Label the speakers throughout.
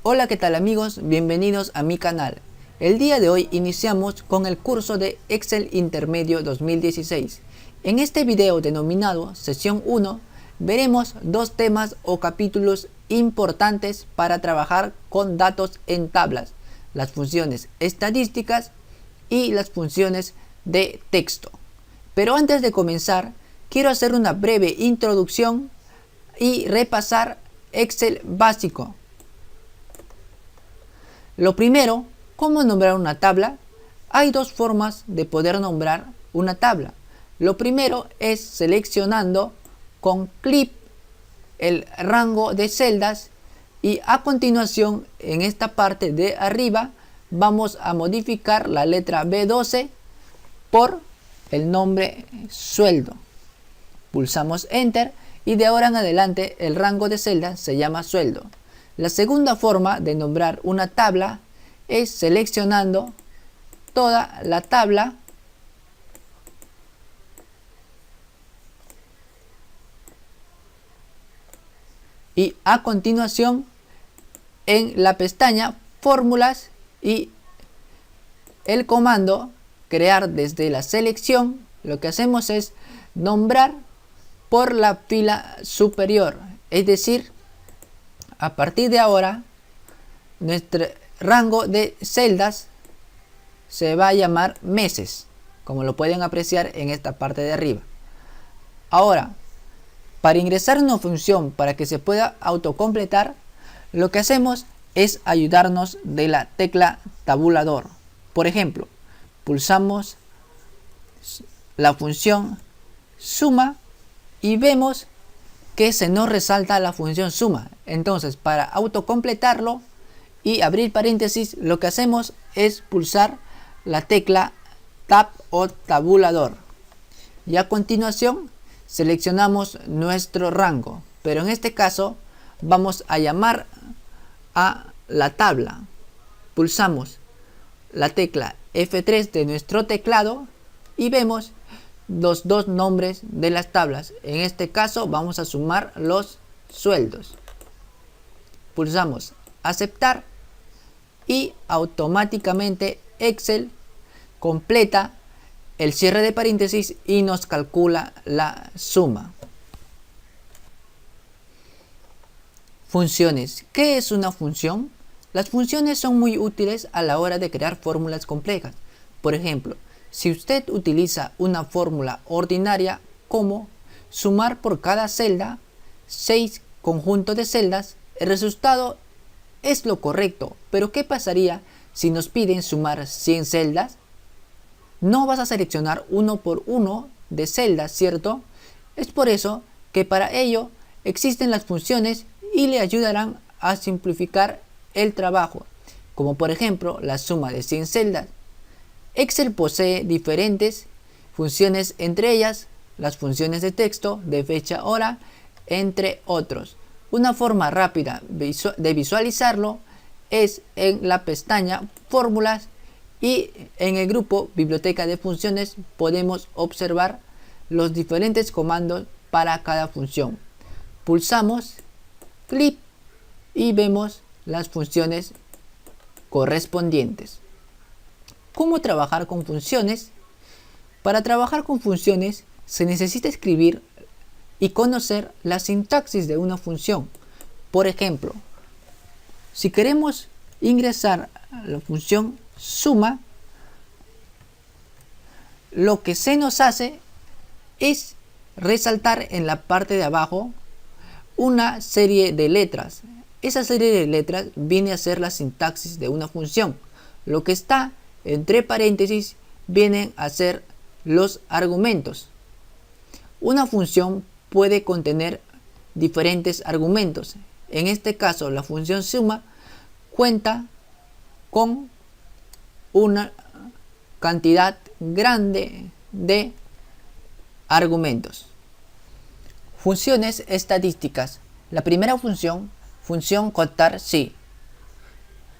Speaker 1: Hola, ¿qué tal amigos? Bienvenidos a mi canal. El día de hoy iniciamos con el curso de Excel Intermedio 2016. En este video denominado Sesión 1 veremos dos temas o capítulos importantes para trabajar con datos en tablas: las funciones estadísticas y las funciones de texto. Pero antes de comenzar, quiero hacer una breve introducción y repasar Excel básico. Lo primero, ¿cómo nombrar una tabla? Hay dos formas de poder nombrar una tabla. Lo primero es seleccionando con clic el rango de celdas y a continuación en esta parte de arriba vamos a modificar la letra B12 por el nombre sueldo. Pulsamos Enter y de ahora en adelante el rango de celdas se llama sueldo. La segunda forma de nombrar una tabla es seleccionando toda la tabla y a continuación en la pestaña Fórmulas y el comando crear desde la selección, lo que hacemos es nombrar por la fila superior, es decir, a partir de ahora nuestro rango de celdas se va a llamar meses, como lo pueden apreciar en esta parte de arriba. Ahora, para ingresar una función para que se pueda autocompletar, lo que hacemos es ayudarnos de la tecla tabulador. Por ejemplo, pulsamos la función suma y vemos que se nos resalta la función suma. Entonces, para autocompletarlo y abrir paréntesis, lo que hacemos es pulsar la tecla Tab o tabulador. Y a continuación seleccionamos nuestro rango, pero en este caso vamos a llamar a la tabla. Pulsamos la tecla F3 de nuestro teclado y vemos los dos nombres de las tablas. En este caso vamos a sumar los sueldos. Pulsamos aceptar y automáticamente Excel completa el cierre de paréntesis y nos calcula la suma. Funciones. ¿Qué es una función? Las funciones son muy útiles a la hora de crear fórmulas complejas. Por ejemplo, si usted utiliza una fórmula ordinaria como sumar por cada celda 6 conjuntos de celdas, el resultado es lo correcto. Pero ¿qué pasaría si nos piden sumar 100 celdas? No vas a seleccionar uno por uno de celdas, ¿cierto? Es por eso que para ello existen las funciones y le ayudarán a simplificar el trabajo, como por ejemplo la suma de 100 celdas. Excel posee diferentes funciones, entre ellas las funciones de texto, de fecha, hora, entre otros. Una forma rápida de visualizarlo es en la pestaña Fórmulas y en el grupo Biblioteca de funciones podemos observar los diferentes comandos para cada función. Pulsamos clic y vemos las funciones correspondientes. ¿Cómo trabajar con funciones? Para trabajar con funciones se necesita escribir y conocer la sintaxis de una función. Por ejemplo, si queremos ingresar a la función suma, lo que se nos hace es resaltar en la parte de abajo una serie de letras. Esa serie de letras viene a ser la sintaxis de una función. Lo que está entre paréntesis vienen a ser los argumentos. Una función puede contener diferentes argumentos. En este caso, la función suma cuenta con una cantidad grande de argumentos. Funciones estadísticas. La primera función contar sí.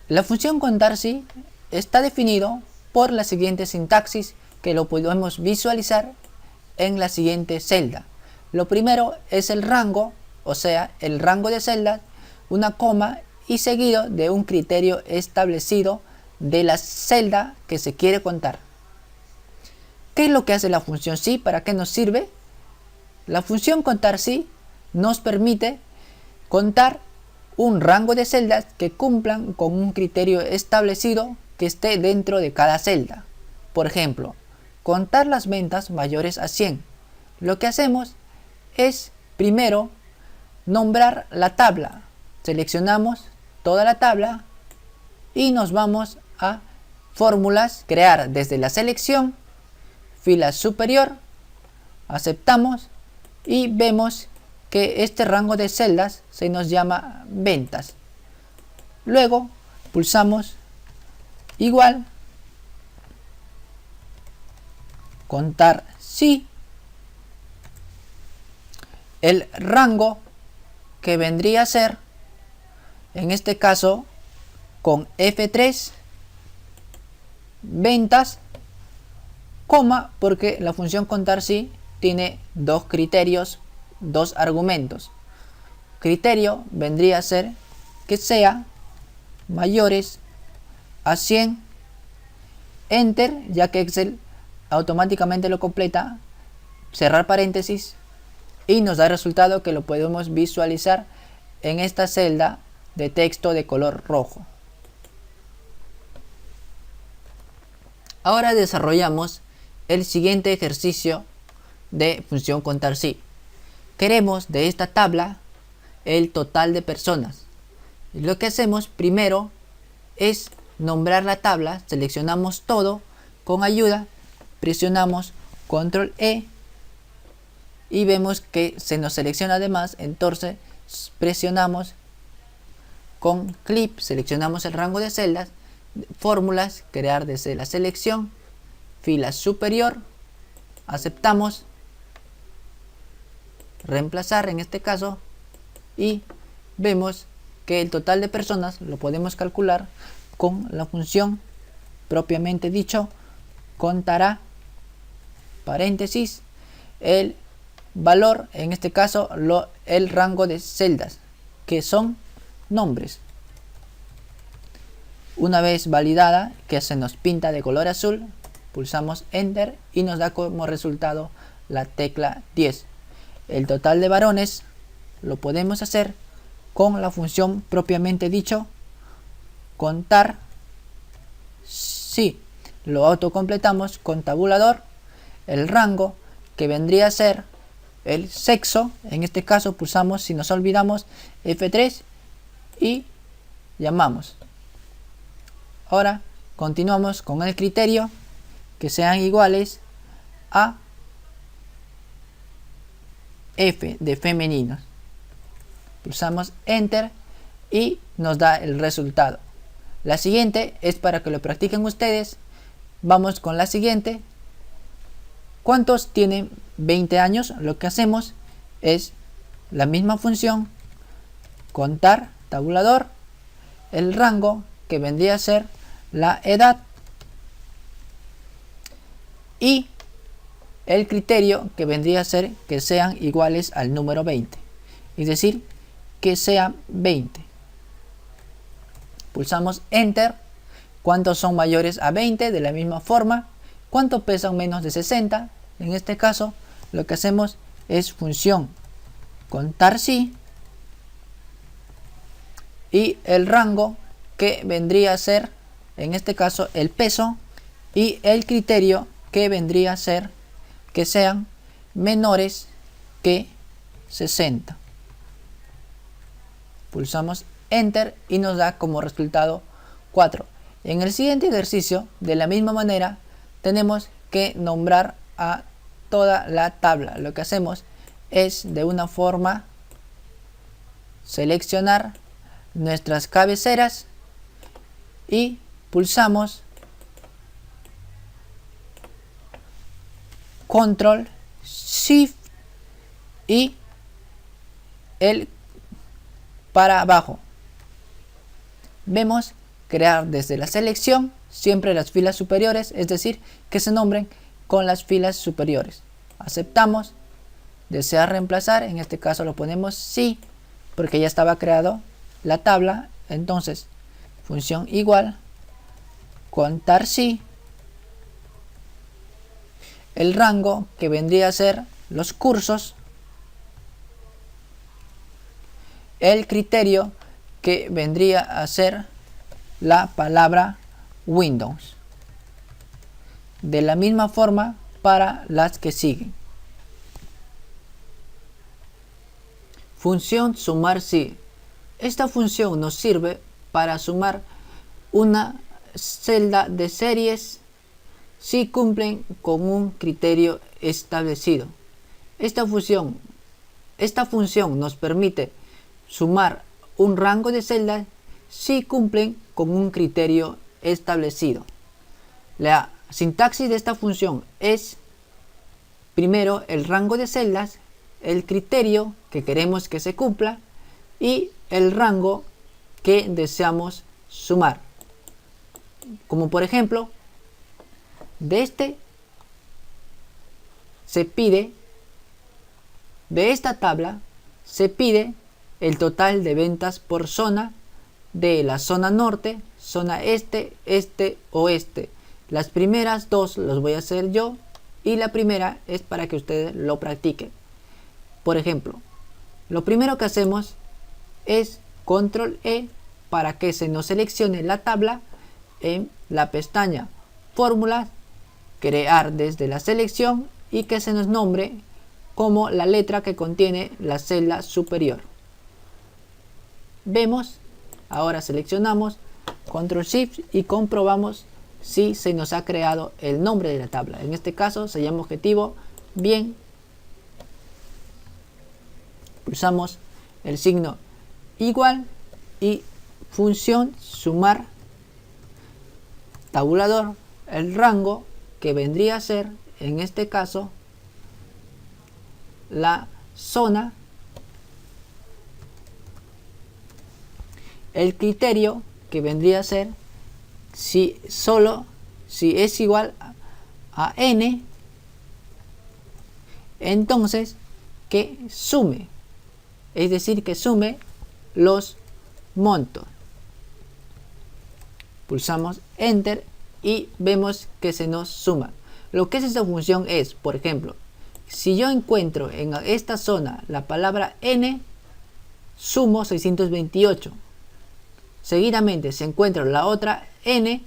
Speaker 1: La función contar sí está definido por la siguiente sintaxis, que lo podemos visualizar en la siguiente celda. Lo primero es el rango, o sea, el rango de celdas, una coma y seguido de un criterio establecido de la celda que se quiere contar. ¿Qué es lo que hace la función sí? ¿Para qué nos sirve? La función contar sí nos permite contar un rango de celdas que cumplan con un criterio establecido que esté dentro de cada celda. Por ejemplo, contar las ventas mayores a 100. Lo que hacemos es primero nombrar la tabla. Seleccionamos toda la tabla y nos vamos a fórmulas, crear desde la selección, fila superior, aceptamos y vemos que este rango de celdas se nos llama ventas. Luego pulsamos igual, contar sí, el rango que vendría a ser, en este caso con F3, ventas, coma, porque la función contar sí tiene dos criterios, dos argumentos. Criterio vendría a ser que sea mayores a 100, enter, ya que Excel automáticamente lo completa, cerrar paréntesis, y nos da el resultado que lo podemos visualizar en esta celda de texto de color rojo. Ahora desarrollamos el siguiente ejercicio de función contar sí. Queremos de esta tabla el total de personas. Y lo que hacemos primero es nombrar la tabla, seleccionamos todo, con ayuda presionamos control E y vemos que se nos selecciona además, entonces presionamos con clip, seleccionamos el rango de celdas, fórmulas, crear desde la selección, fila superior, aceptamos, reemplazar en este caso y vemos que el total de personas lo podemos calcular con la función propiamente dicho contará, paréntesis, el valor, en este caso el rango de celdas que son nombres. Una vez validada, que se nos pinta de color azul, pulsamos enter y nos da como resultado la tecla 10. El total de varones lo podemos hacer con la función propiamente dicho contar sí. Lo autocompletamos con tabulador, el rango que vendría a ser el sexo, en este caso pulsamos, si nos olvidamos, F3 y llamamos. Ahora continuamos con el criterio que sean iguales a F de femeninos. Pulsamos enter y nos da el resultado. La siguiente es para que lo practiquen ustedes. Vamos con la siguiente. ¿Cuántos tienen 20 años? Lo que hacemos es la misma función, contar, tabulador, el rango que vendría a ser la edad y el criterio que vendría a ser que sean iguales al número 20, es decir, que sean 20. Pulsamos enter. ¿Cuántos son mayores a 20? De la misma forma. ¿Cuántos pesan menos de 60? En este caso lo que hacemos es función contar sí y el rango que vendría a ser, en este caso, el peso, y el criterio que vendría a ser que sean menores que 60. Pulsamos enter y nos da como resultado 4. En el siguiente ejercicio, de la misma manera, tenemos que nombrar a toda la tabla. Lo que hacemos es de una forma seleccionar nuestras cabeceras y pulsamos control shift y el para abajo. Vemos crear desde la selección siempre las filas superiores, es decir, que se nombren con las filas superiores. Aceptamos. Desear reemplazar, en este caso lo ponemos sí, porque ya estaba creado la tabla Entonces, función igual, contar si, el rango que vendría a ser los cursos, el criterio que vendría a ser la palabra Windows. De la misma forma para las que siguen. Función sumar si. Esta función nos sirve para sumar una celda de series si cumplen con un criterio establecido. Esta función nos permite sumar un rango de celdas si cumplen con un criterio establecido. La sintaxis de esta función es primero el rango de celdas, el criterio que queremos que se cumpla y el rango que deseamos sumar. Como por ejemplo, de esta tabla se pide el total de ventas por zona de la zona norte, zona este, oeste. Las primeras dos los voy a hacer yo y la primera es para que ustedes lo practiquen. Por ejemplo, lo primero que hacemos es control E para que se nos seleccione la tabla en la pestaña fórmulas, crear desde la selección y que se nos nombre como la letra que contiene la celda superior. Vemos, ahora seleccionamos control shift y comprobamos si se nos ha creado el nombre de la tabla. En este caso se llama objetivo bien. Pulsamos el signo igual y función sumar tabulador, el rango que vendría a ser en este caso la zona, el criterio que vendría a ser si es igual a n, entonces que sume, es decir, que sume los montos. Pulsamos enter y vemos que se nos suma. Lo que es esta función es, por ejemplo, si yo encuentro en esta zona la palabra n, sumo 628. Seguidamente, si encuentro la otra n,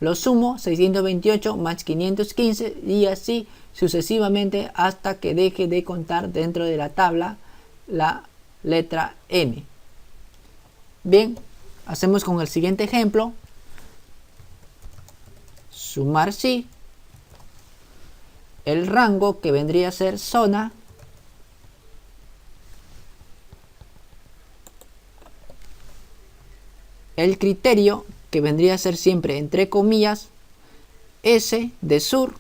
Speaker 1: lo sumo 628 más 515 y así sucesivamente hasta que deje de contar dentro de la tabla la letra n. Bien, hacemos con el siguiente ejemplo. Sumar si, el rango que vendría a ser zona, el criterio que vendría a ser siempre entre comillas S de sur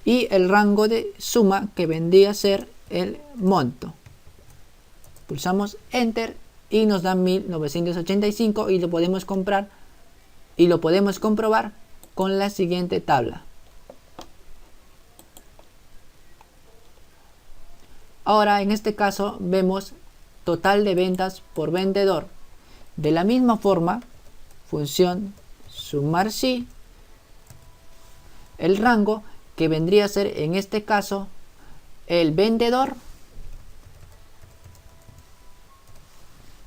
Speaker 1: y el rango de suma que vendría a ser el monto. Pulsamos enter y nos da 1985 y lo podemos comprar y lo podemos comprobar con la siguiente tabla. Ahora en este caso vemos total de ventas por vendedor. De la misma forma, función sumar si, el rango que vendría a ser en este caso el vendedor,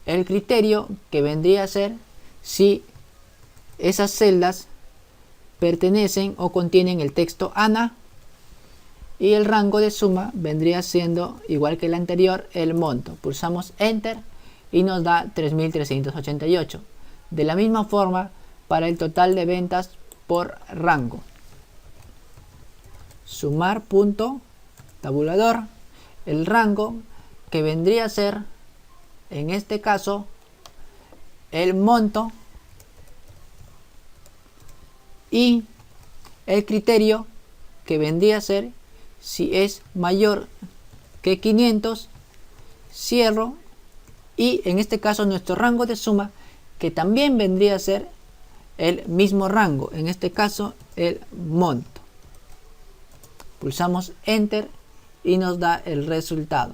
Speaker 1: el criterio que vendría a ser si esas celdas pertenecen o contienen el texto ANA y el rango de suma vendría siendo igual que el anterior, el monto. Pulsamos enter y nos da 3.388. De la misma forma para el total de ventas por rango. Sumar punto tabulador, el rango que vendría a ser en este caso el monto y el criterio que vendría a ser si es mayor que 500, cierro y en este caso nuestro rango de suma que también vendría a ser el mismo rango, en este caso el monto. Pulsamos enter y nos da el resultado.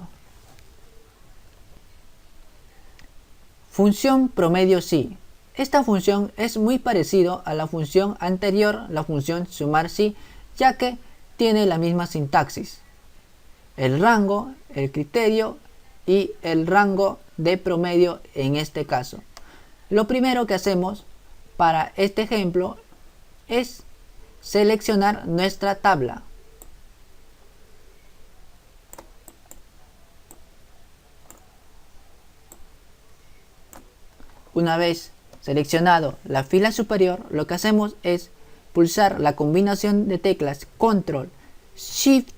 Speaker 1: Función promedio sí. Esta función es muy parecido a la función anterior, la función sumar sí, ya que tiene la misma sintaxis. El rango, el criterio y el rango de promedio en este caso. Lo primero que hacemos para este ejemplo es seleccionar nuestra tabla. Una vez seleccionado la fila superior, lo que hacemos es pulsar la combinación de teclas Control, Shift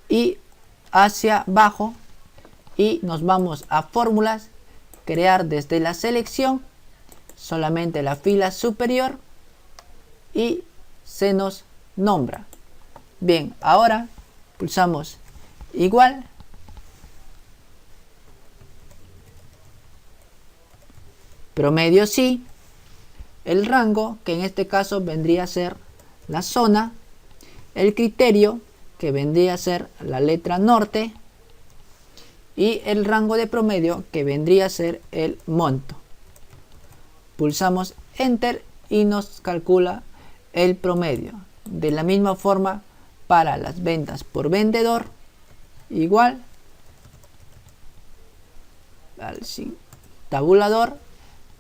Speaker 1: y hacia abajo y nos vamos a fórmulas, crear desde la selección solamente la fila superior y se nos nombra. Bien, ahora pulsamos igual, promedio sí, el rango, que en este caso vendría a ser la zona, el criterio, que vendría a ser la letra norte, y el rango de promedio, que vendría a ser el monto. Pulsamos Enter y nos calcula el promedio. De la misma forma para las ventas por vendedor, igual al tabulador,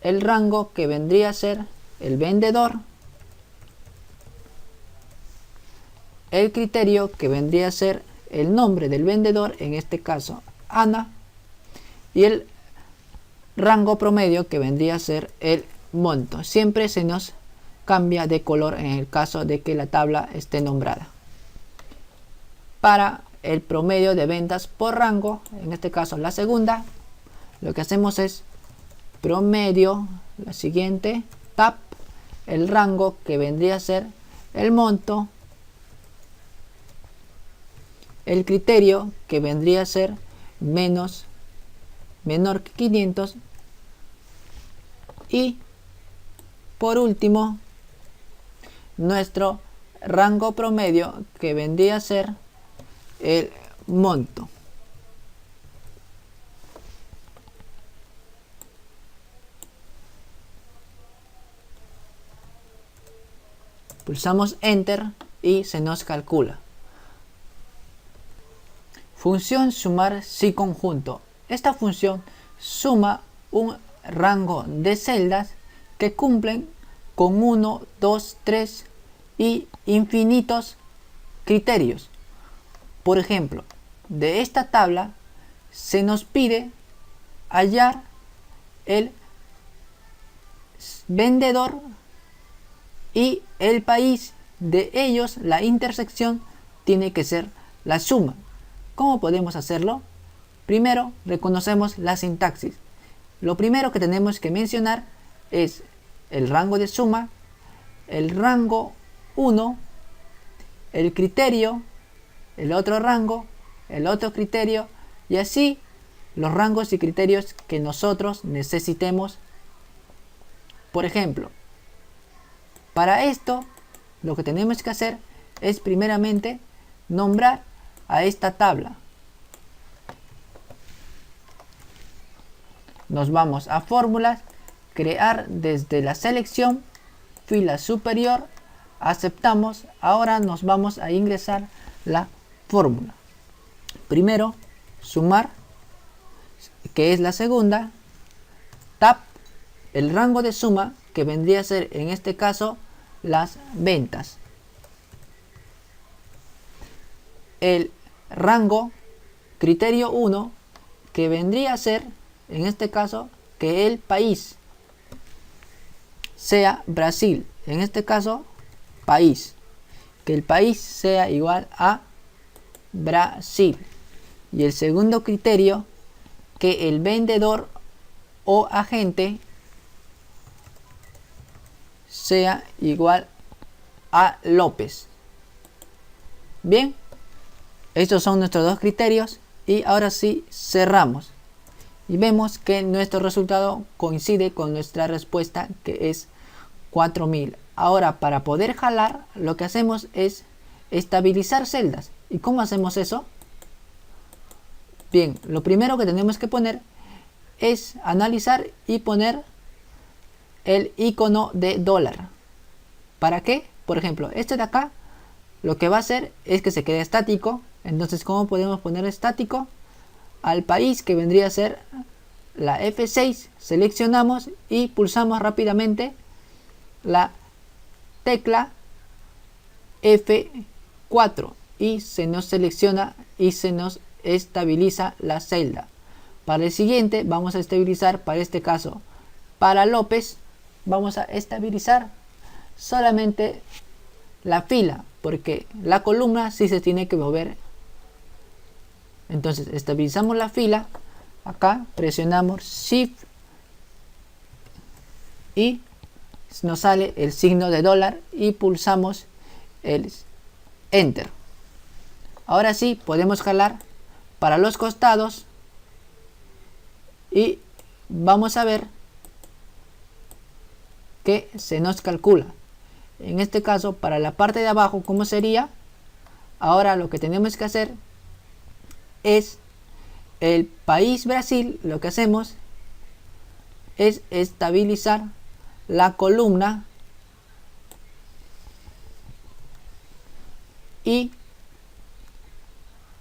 Speaker 1: el rango, que vendría a ser el vendedor, el criterio, que vendría a ser el nombre del vendedor, en este caso Ana, y el rango promedio, que vendría a ser el monto. Siempre se nos cambia de color en el caso de que la tabla esté nombrada. Para el promedio de ventas por rango, en este caso la segunda, lo que hacemos es promedio, la siguiente, tab, el rango, que vendría a ser el monto, el criterio, que vendría a ser menor que 500, y por último nuestro rango promedio, que vendría a ser el monto. Pulsamos Enter y se nos calcula. Función sumar sí conjunto. Esta función suma un rango de celdas que cumplen con 1, 2, 3 y infinitos criterios. Por ejemplo, de esta tabla se nos pide hallar el vendedor y el país. De ellos la intersección tiene que ser la suma. ¿Cómo podemos hacerlo? Primero reconocemos la sintaxis. Lo primero que tenemos que mencionar es el rango de suma, el rango 1, el criterio, el otro rango, el otro criterio, y así los rangos y criterios que nosotros necesitemos. Por ejemplo, para esto lo que tenemos que hacer es primeramente nombrar a esta tabla. Nos vamos a fórmulas, crear desde la selección, fila superior, aceptamos. Ahora nos vamos a ingresar la fórmula. Primero, sumar, que es la segunda, tab, el rango de suma, que vendría a ser en este caso las ventas. El rango criterio 1, que vendría a ser en este caso que el país sea Brasil, en este caso país, que el país sea igual a Brasil. Y el segundo criterio, que el vendedor o agente sea igual a López. Bien, estos son nuestros dos criterios y ahora sí cerramos y vemos que nuestro resultado coincide con nuestra respuesta, que es 4000. Ahora, para poder jalar, lo que hacemos es estabilizar celdas. ¿Y cómo hacemos eso? Bien, lo primero que tenemos que poner es analizar y poner el icono de dólar. ¿Para qué? Por ejemplo, este de acá lo que va a hacer es que se quede estático. Entonces, ¿cómo podemos poner estático? Al país, que vendría a ser la F6, seleccionamos y pulsamos rápidamente la tecla F4 y se nos selecciona y se nos estabiliza la celda. Para el siguiente vamos a estabilizar, para este caso, para López, vamos a estabilizar solamente la fila, porque la columna sí se tiene que mover. Entonces estabilizamos la fila, acá presionamos Shift y nos sale el signo de dólar y pulsamos el Enter. Ahora sí podemos jalar para los costados y vamos a ver que se nos calcula. En este caso, para la parte de abajo, ¿cómo sería? Ahora lo que tenemos que hacer es el país Brasil. Lo que hacemos es estabilizar la columna y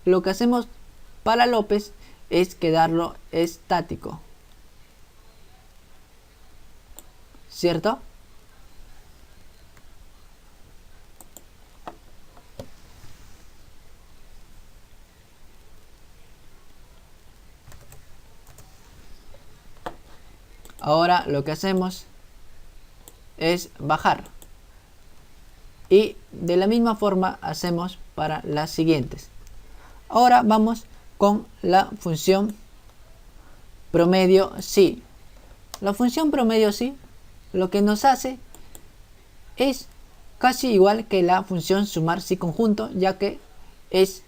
Speaker 1: lo que hacemos para López es quedarlo estático, ¿cierto? Ahora lo que hacemos es bajar y de la misma forma hacemos para las siguientes. Ahora vamos con la función promedio sí. La función promedio sí lo que nos hace es casi igual que la función sumar sí conjunto, ya que es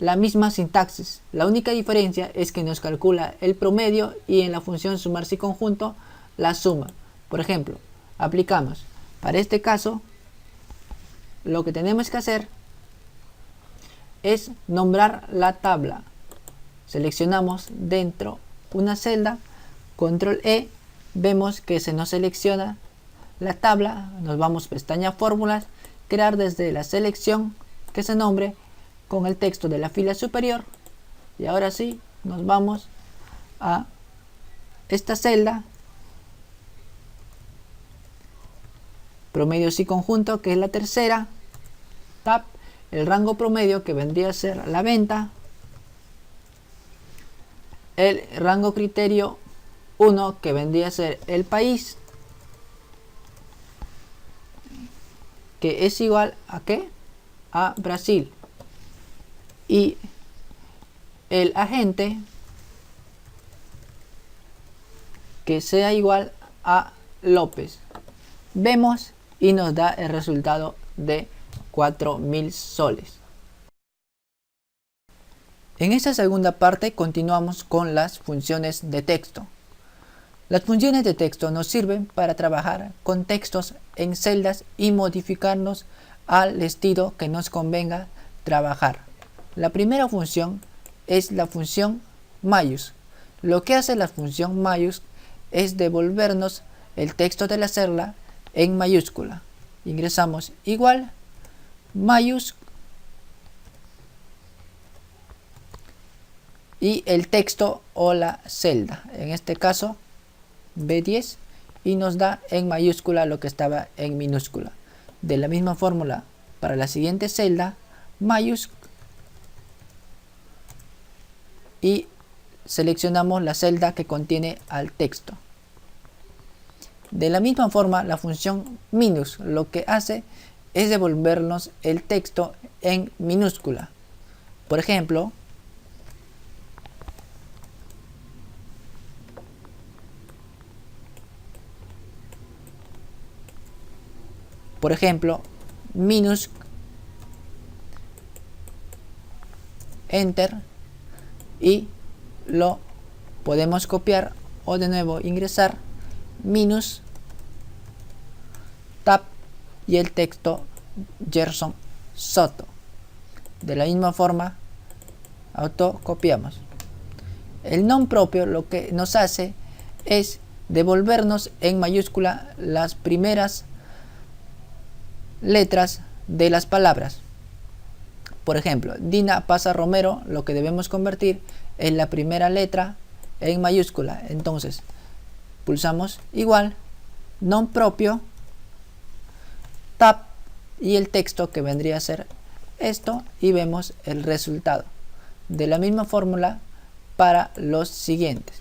Speaker 1: la misma sintaxis. La única diferencia es que nos calcula el promedio y en la función sumar sí conjunto la suma. Por ejemplo, aplicamos para este caso, lo que tenemos que hacer es nombrar la tabla. Seleccionamos dentro una celda, control E, vemos que se nos selecciona la tabla, nos vamos pestaña fórmulas, crear desde la selección que se nombre con el texto de la fila superior y ahora sí nos vamos a esta celda promedio sí conjunto, que es la tercera, tab, el rango promedio, que vendría a ser la venta, el rango criterio 1, que vendría a ser el país, que es igual a ¿qué? A Brasil, y el agente, que sea igual a López. Vemos y nos da el resultado de 4.000 soles. En esta segunda parte continuamos con las funciones de texto. Las funciones de texto nos sirven para trabajar con textos en celdas y modificarlos al estilo que nos convenga trabajar. La primera función es la función mayús. Lo que hace la función mayús es devolvernos el texto de la celda en mayúscula. Ingresamos igual mayús y el texto o la celda, en este caso B10, y nos da en mayúscula lo que estaba en minúscula. De la misma fórmula para la siguiente celda, mayús, y seleccionamos la celda que contiene al texto. De la misma forma, la función minus lo que hace es devolvernos el texto en minúscula. Por ejemplo, minus, enter, y lo podemos copiar o de nuevo ingresar minus, tab y el texto Gerson Soto. De la misma forma autocopiamos El non propio lo que nos hace es devolvernos en mayúscula las primeras letras de las palabras. Por ejemplo, Dina pasa Romero, lo que debemos convertir es la primera letra en mayúscula. Entonces, pulsamos igual, non propio, tab y el texto que vendría a ser esto y vemos el resultado. De la misma fórmula para los siguientes.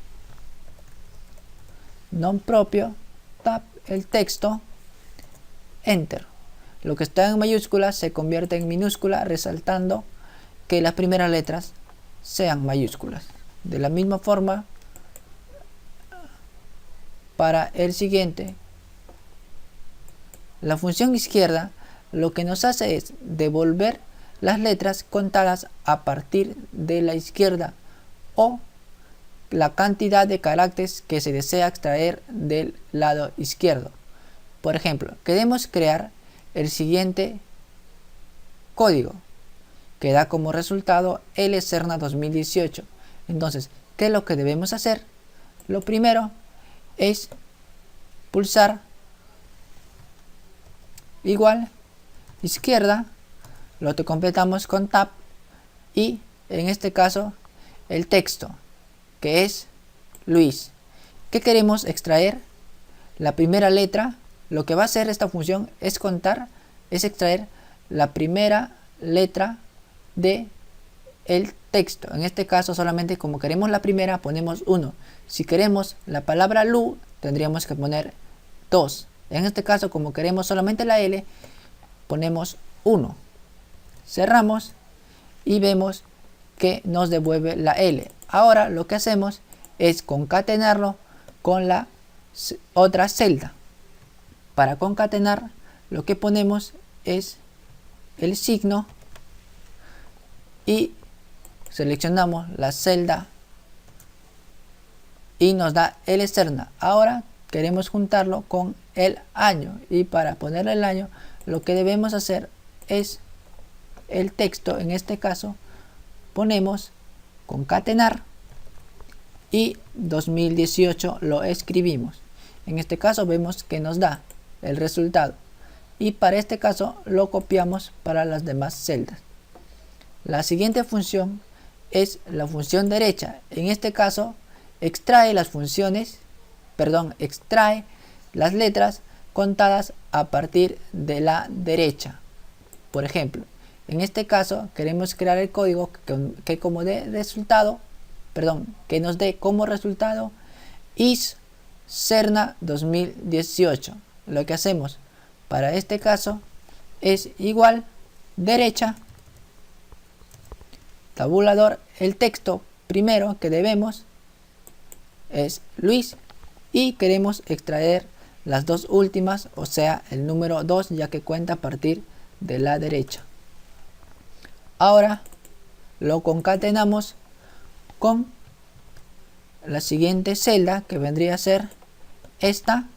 Speaker 1: Non propio, tab, el texto, enter. Lo que está en mayúscula se convierte en minúscula, resaltando que las primeras letras sean mayúsculas. De la misma forma, para el siguiente, la función izquierda lo que nos hace es devolver las letras contadas a partir de la izquierda o la cantidad de caracteres que se desea extraer del lado izquierdo. Por ejemplo, queremos crear el siguiente código que da como resultado LCERNA 2018. Entonces, ¿qué es lo que debemos hacer? Lo primero es pulsar igual izquierda, lo que completamos con tab y en este caso el texto que es Luis. ¿Qué queremos extraer? La primera letra. Lo que va a hacer esta función es extraer la primera letra de el texto. En este caso solamente como queremos la primera ponemos 1. Si queremos la palabra Lu tendríamos que poner 2. En este caso como queremos solamente la L ponemos 1. Cerramos y vemos que nos devuelve la L. Ahora lo que hacemos es concatenarlo con la otra celda. Para concatenar lo que ponemos es el signo y seleccionamos la celda y nos da LCERNA. Ahora queremos juntarlo con el año y para ponerle el año lo que debemos hacer es el texto. En este caso ponemos concatenar y 2018 lo escribimos. En este caso vemos que nos da el resultado y para este caso lo copiamos para las demás celdas. La siguiente función es la función derecha. En este caso extrae las letras contadas a partir de la derecha. Por ejemplo, en este caso queremos crear el código que nos dé como resultado LCERNA 2018. Lo que hacemos para este caso es igual derecha, tabulador, el texto primero que debemos es Luis y queremos extraer las dos últimas, o sea el número 2 ya que cuenta a partir de la derecha. Ahora lo concatenamos con la siguiente celda que vendría a ser esta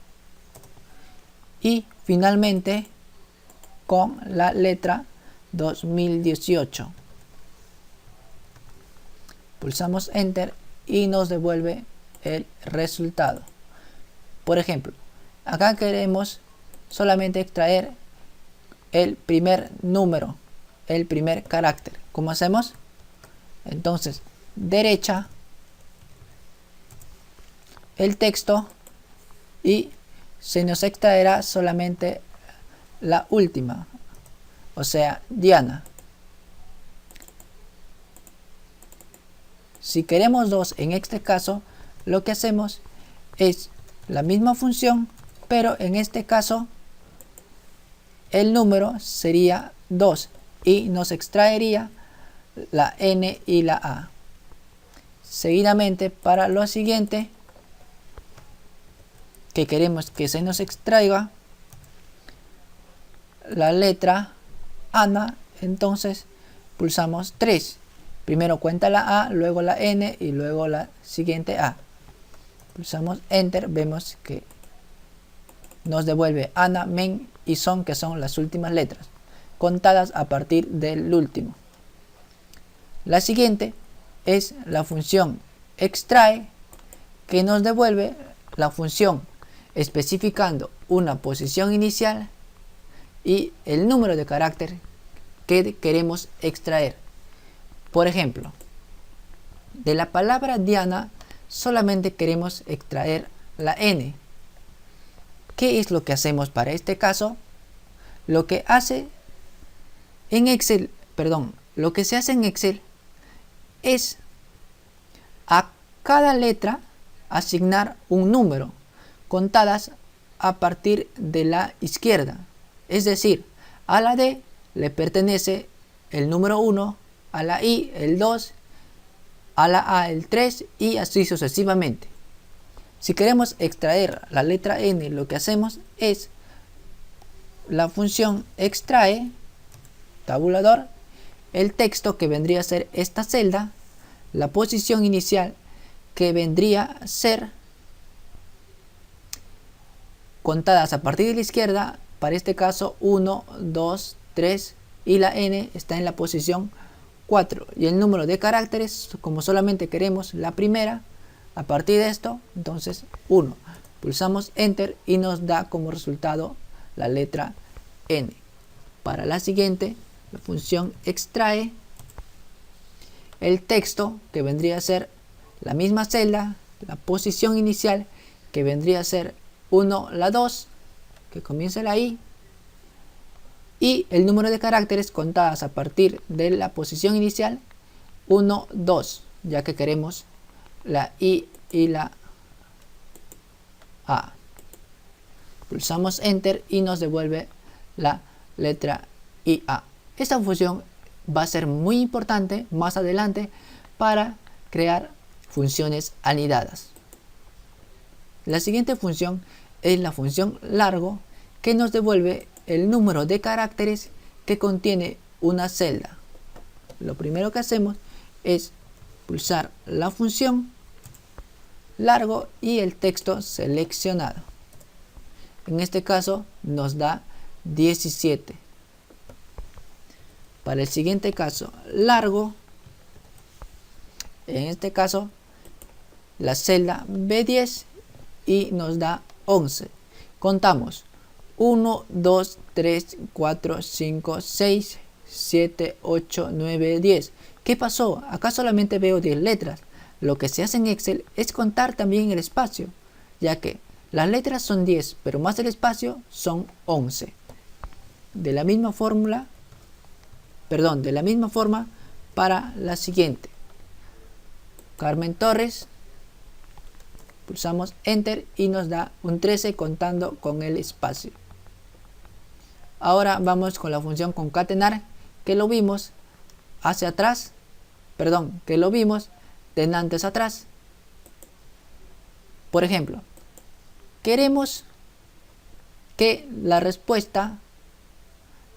Speaker 1: y finalmente con la letra 2018. Pulsamos enter y nos devuelve el resultado. Por ejemplo, acá queremos solamente extraer el primer número, el primer carácter. ¿Cómo hacemos? Entonces, derecha, el texto y se nos extraerá solamente la última, o sea, Diana. Si queremos 2 en este caso, lo que hacemos es la misma función, pero en este caso el número sería 2 y nos extraería la N y la A. Seguidamente, para lo siguiente que queremos que se nos extraiga la letra Ana, entonces pulsamos 3. Primero cuenta la A, luego la N y luego la siguiente A. Pulsamos enter, vemos que nos devuelve Ana, Men y Son, que son las últimas letras, contadas a partir del último. La siguiente es la función extrae, que nos devuelve la función especificando una posición inicial y el número de carácter que queremos extraer. Por ejemplo, de la palabra Diana solamente queremos extraer la N. ¿Qué es lo que hacemos para este caso? Lo que se hace en Excel es a cada letra asignar un número, contadas a partir de la izquierda. Es decir, a la D le pertenece el número 1, a la I el 2, a la A el 3 y así sucesivamente. Si queremos extraer la letra N, lo que hacemos es la función extrae, tabulador, el texto que vendría a ser esta celda, la posición inicial que vendría a ser contadas a partir de la izquierda, para este caso 1, 2, 3 y la N está en la posición 4 y el número de caracteres, como solamente queremos la primera, a partir de esto, entonces 1. Pulsamos Enter y nos da como resultado la letra N. Para la siguiente, la función extrae el texto que vendría a ser la misma celda, la posición inicial que vendría a ser 1, la 2, que comienza la I, y el número de caracteres contadas a partir de la posición inicial 1, 2, ya que queremos la I y la A. Pulsamos Enter y nos devuelve la letra IA. Esta función va a ser muy importante más adelante para crear funciones anidadas. La siguiente función es la función largo, que nos devuelve el número de caracteres que contiene una celda. Lo primero que hacemos es pulsar la función largo y el texto seleccionado. En este caso nos da 17. Para el siguiente caso largo, en este caso la celda B10 y nos da 11. Contamos 1, 2, 3, 4, 5, 6, 7, 8, 9, 10. ¿Qué pasó? Acá solamente veo 10 letras. Lo que se hace en Excel es contar también el espacio, ya que las letras son 10, pero más el espacio son 11. De la misma forma para la siguiente. Carmen Torres. Pulsamos Enter y nos da un 13 contando con el espacio. Ahora vamos con la función concatenar, que lo vimos hacia atrás, que lo vimos de antes atrás. Por ejemplo, queremos que la respuesta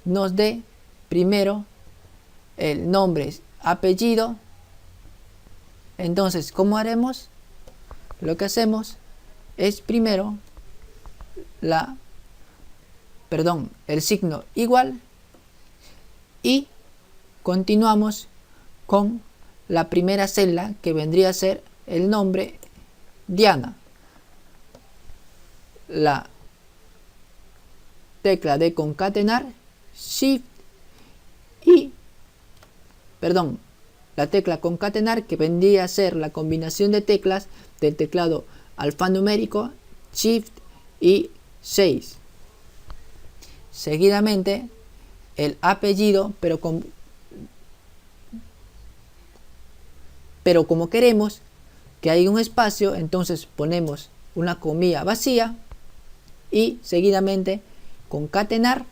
Speaker 1: nos dé primero el nombre, apellido. Entonces, ¿cómo haremos? Lo que hacemos es primero el signo igual y continuamos con la primera celda, que vendría a ser el nombre Diana. La tecla de concatenar, Shift la tecla concatenar, que vendría a ser la combinación de teclas del teclado alfanumérico, Shift y 6. Seguidamente el apellido, pero como queremos que haya un espacio, entonces ponemos una comilla vacía y seguidamente concatenar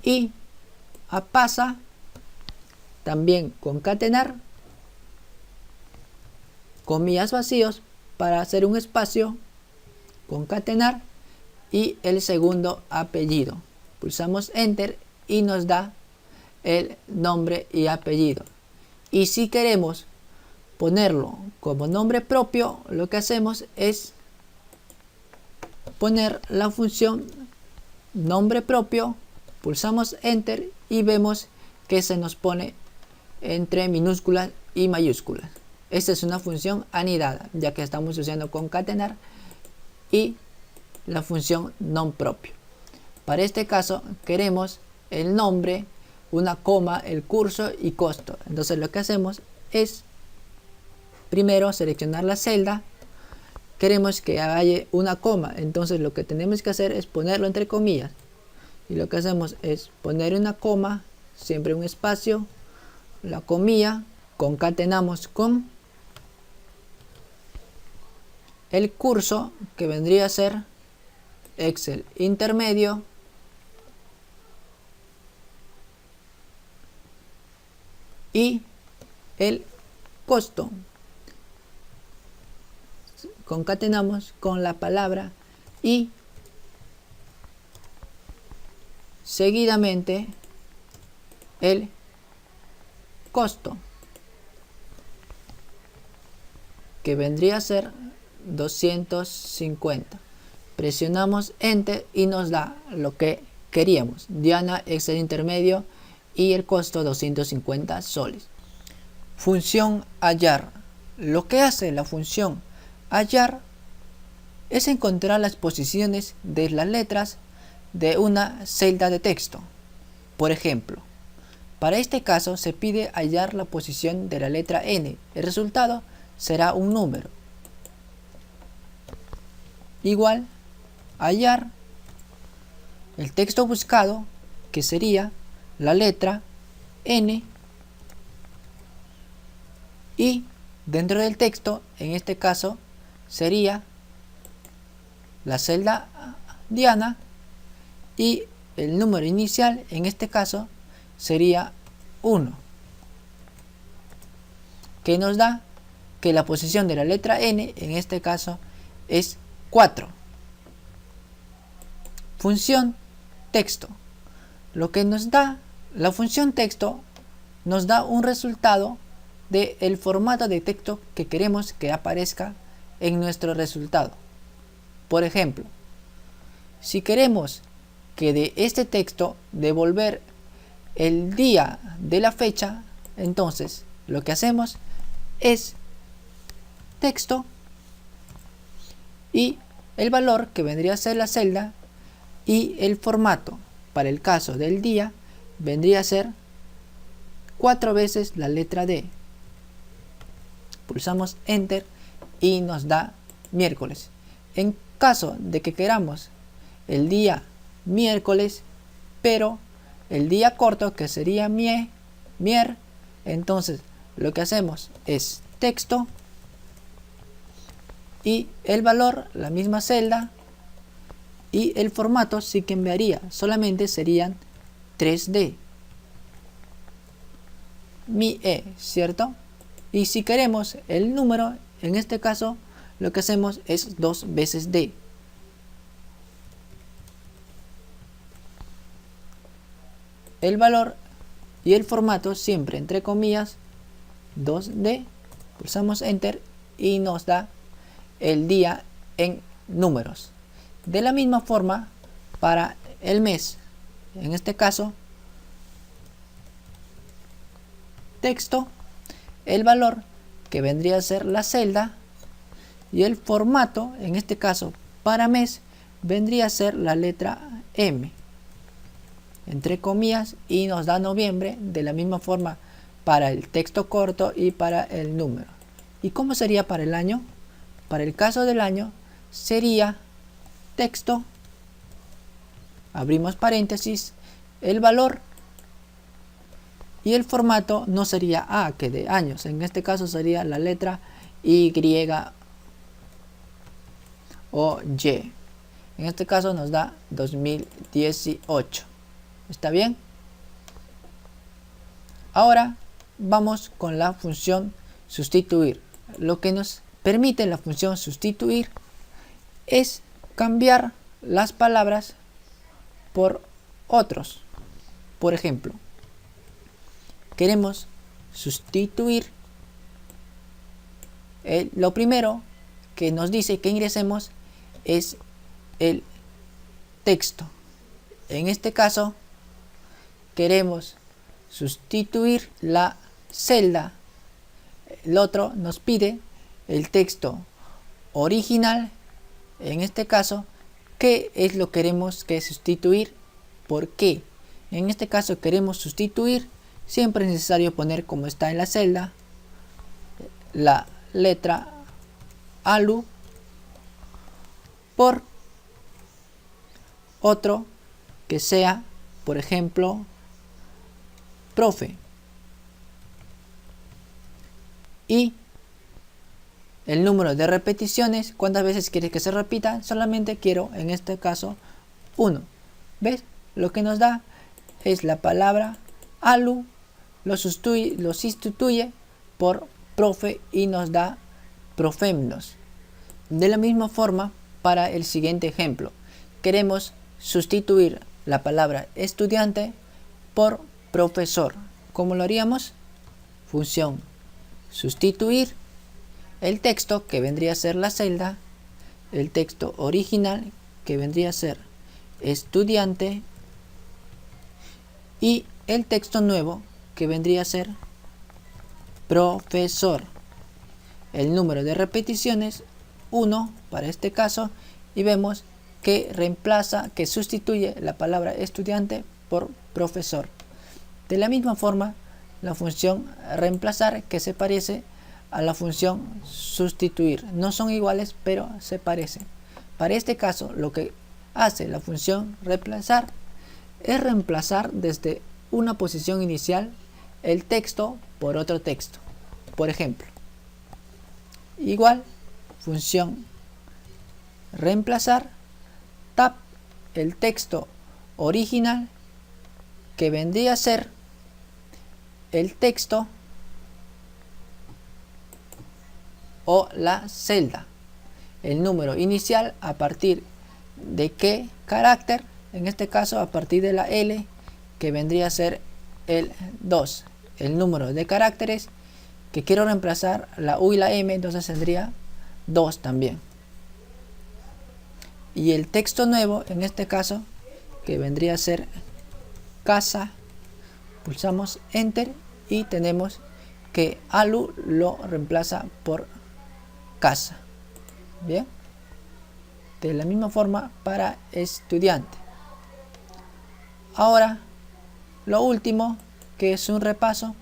Speaker 1: y a pasa también concatenar, comillas vacíos para hacer un espacio, concatenar y el segundo apellido. Pulsamos Enter y nos da el nombre y apellido. Y si queremos ponerlo como nombre propio, lo que hacemos es poner la función nombre propio, pulsamos Enter y vemos que se nos pone entre minúsculas y mayúsculas. Esta es una función anidada, ya que estamos usando concatenar y la función non-propio. Para este caso queremos el nombre, una coma, el curso y costo. Entonces lo que hacemos es primero seleccionar la celda. Queremos que haya una coma, entonces lo que tenemos que hacer es ponerlo entre comillas. Y lo que hacemos es poner una coma, siempre un espacio, la comilla, concatenamos con el curso, que vendría a ser Excel intermedio, y el costo, concatenamos con la palabra y seguidamente el costo, que vendría a ser 250. Presionamos Enter y nos da lo que queríamos: Diana, Excel intermedio y el costo 250 soles. Función hallar. Lo que hace la función hallar es encontrar las posiciones de las letras de una celda de texto. Por ejemplo, para este caso se pide hallar la posición de la letra N. El resultado será un número. Igual, hallar el texto buscado, que sería la letra N, y dentro del texto, en este caso, sería la celda Diana, y el número inicial, en este caso, sería 1, que nos da que la posición de la letra N, en este caso, es 4. Función texto. Lo que nos da la función texto nos da un resultado del formato de texto que queremos que aparezca en nuestro resultado. Por ejemplo, si queremos que de este texto devolver el día de la fecha, entonces lo que hacemos es texto y el valor, que vendría a ser la celda, y el formato para el caso del día vendría a ser 4 veces la letra D. Pulsamos Enter y nos da miércoles. En caso de que queramos el día miércoles, pero el día corto, que sería mier, entonces lo que hacemos es texto y el valor, la misma celda, y el formato sí que enviaría, solamente serían 3D, ¿cierto? Y si queremos el número, en este caso lo que hacemos es 2 veces D. El valor y el formato siempre entre comillas 2D. Pulsamos Enter y nos da el día en números. De la misma forma para el mes, en este caso texto, el valor, que vendría a ser la celda, y el formato, en este caso para mes, vendría a ser la letra M entre comillas, y nos da noviembre. De la misma forma para el texto corto y para el número. ¿Y cómo sería para el año? Para el caso del año sería texto, abrimos paréntesis, el valor, y el formato no sería A, que de años, en este caso sería la letra Y o Y. En este caso nos da 2018. ¿Está bien? Ahora vamos con la función sustituir. Lo que nos permite la función sustituir es cambiar las palabras por otros. Por ejemplo, queremos sustituir lo primero que nos dice que ingresemos es el texto. En este caso queremos sustituir la celda El otro nos pide el texto original. En este caso, ¿qué es lo que queremos que sustituir? ¿Por qué? En este caso queremos sustituir. Siempre es necesario poner, como está en la celda, la letra ALU por otro que sea, por ejemplo, profe. Y el número de repeticiones, ¿cuántas veces quieres que se repita? Solamente quiero, en este caso, 1. ¿Ves? Lo que nos da es la palabra ALU, lo sustituye por profe y nos da profemnos. De la misma forma, para el siguiente ejemplo, queremos sustituir la palabra estudiante por profesor. ¿Cómo lo haríamos? Función sustituir el texto, que vendría a ser la celda, el texto original, que vendría a ser estudiante, y el texto nuevo, que vendría a ser profesor. El número de repeticiones, 1 para este caso, y vemos que reemplaza, que sustituye la palabra estudiante por profesor. De la misma forma, la función reemplazar, que se parece a la función sustituir. No son iguales, pero se parecen. Para este caso, lo que hace la función reemplazar es reemplazar desde una posición inicial el texto por otro texto. Por ejemplo, igual, función reemplazar, tab, el texto original, que vendría a ser el texto o la celda, el número inicial a partir de qué carácter, en este caso a partir de la L, que vendría a ser el 2, el número de caracteres que quiero reemplazar la U y la M, entonces tendría 2 también. Y el texto nuevo, en este caso, que vendría a ser casa, pulsamos enter y tenemos que ALU lo reemplaza por casa. Bien, de la misma forma para estudiante. Ahora, lo último, que es un repaso,